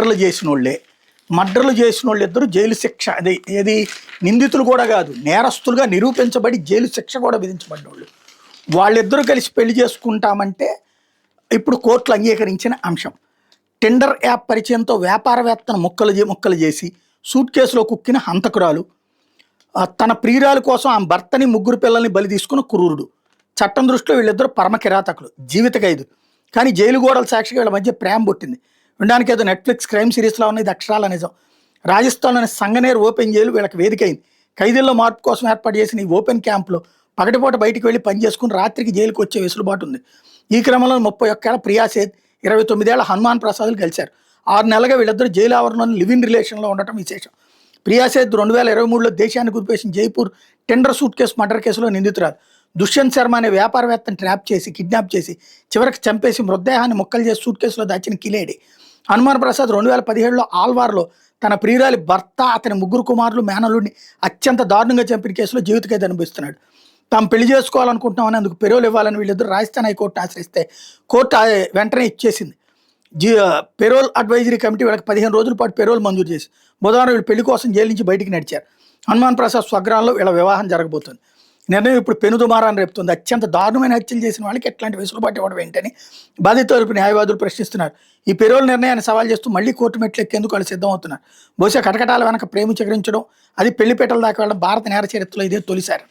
మర్డర్లు చేసిన వాళ్ళే. మర్డర్లు చేసిన వాళ్ళు ఇద్దరు జైలు శిక్ష, అది ఏది నిందితులు కూడా కాదు, నేరస్తులుగా నిరూపించబడి జైలు శిక్ష కూడా విధించబడ్డ వాళ్ళు. వాళ్ళిద్దరూ కలిసి పెళ్లి చేసుకుంటామంటే ఇప్పుడు కోర్టులు అంగీకరించిన అంశం. టెండర్ యాప్ పరిచయంతో వ్యాపారవేత్తను ముక్కలు చేసి సూట్ కేసులో కుక్కిన హంతకురాలు, తన ప్రియురాల కోసం ఆమె భర్తని 3 పిల్లల్ని బలి తీసుకున్న క్రూరుడు. చట్టం దృష్టిలో వీళ్ళిద్దరూ పరమ కిరాతకులు, జీవిత ఖైదు. కానీ జైలు గోడల సాక్షిగా వీళ్ళ మధ్య ప్రేమ పుట్టింది. వినడానికి ఏదో నెట్ఫ్లిక్స్ క్రైమ్ సిరీస్లో ఉన్నది అక్షరాల నిజం. రాజస్థాన్లోని సంగనేర్ ఓపెన్ జైలు వీళ్ళకి వేదిక అయింది. ఖైదీల్లో మార్పు కోసం ఏర్పాటు చేసిన ఈ ఓపెన్ క్యాంప్లో పగటిపూట బయటికి వెళ్ళి పని చేసుకుని రాత్రికి జైలుకి వచ్చే వెసులుబాటు ఉంది. ఈ క్రమంలో 31 ఏళ్ల ప్రియా సేథ్, 29 ఏళ్ల హనుమాన్ ప్రసాద్లు కలిశారు. 6 నెలలుగా వీళ్ళిద్దరూ జైలు ఆవరణలోని లివ్ ఇన్ రిలేషన్లో ఉండటం విశేషం. ప్రియా సేథ్ 2023లో దేశాన్ని కుదిపేసిన Jaipur Tinder suitcase murder కేసులో నిందితురాలు. దుష్యంత్ శర్మ అనే వ్యాపారవేత్తను ట్రాప్ చేసి కిడ్నాప్ చేసి చివరికి చంపేసి మృతదేహాన్ని ముక్కలు చేసి సూట్ కేసులో దాచిన కిలేడి. హనుమాన్ ప్రసాద్ 2017లో ఆల్వార్లో తన ప్రియురాలి భర్త, అతని 3 కుమారులు, మేనల్లుడిని అత్యంత దారుణంగా చంపిన కేసులో జీవిత ఖైదు అనుభవిస్తున్నాడు. తాము పెళ్లి చేసుకోవాలనుకుంటున్నామని అందుకు పెరోల్ ఇవ్వాలని వీళ్ళిద్దరు రాజస్థాన్ హైకోర్టును ఆశ్రయిస్తే కోర్టు వెంటనే ఇచ్చేసింది. పెరోల్ అడ్వైజరీ కమిటీ వీళ్ళకి 15 రోజుల పాటు పెరోల్ మంజూరు చేసి బుధవారం వీళ్ళు పెళ్లి కోసం జైలు నుంచి బయటికి నడిచారు. హనుమాన్ ప్రసాద్ స్వగ్రామంలో వీళ్ళ వివాహం జరగబోతుంది. నిర్ణయం ఇప్పుడు పెనుదుమారాన్ని రేపుతుంది. అత్యంత దారుణమైన హత్యలు చేసిన వాళ్ళకి ఎట్లాంటి వెసులుబాటు ఇవ్వడం ఏంటని బాధిత తరపు న్యాయవాదులు ప్రశ్నిస్తున్నారు. ఈ పెరోల్ నిర్ణయాన్ని సవాల్ చేస్తూ మళ్లీ కోర్టు మెట్లు ఎక్కేందుకు వాళ్ళు సిద్ధమవుతున్నారు. బహుశా కటకటాల వెనక ప్రేమ చిగురించడం, అది పెళ్లిపేటల దాకా వెళ్ళడం భారత నేర చరిత్రలో ఇదే తొలిసారి.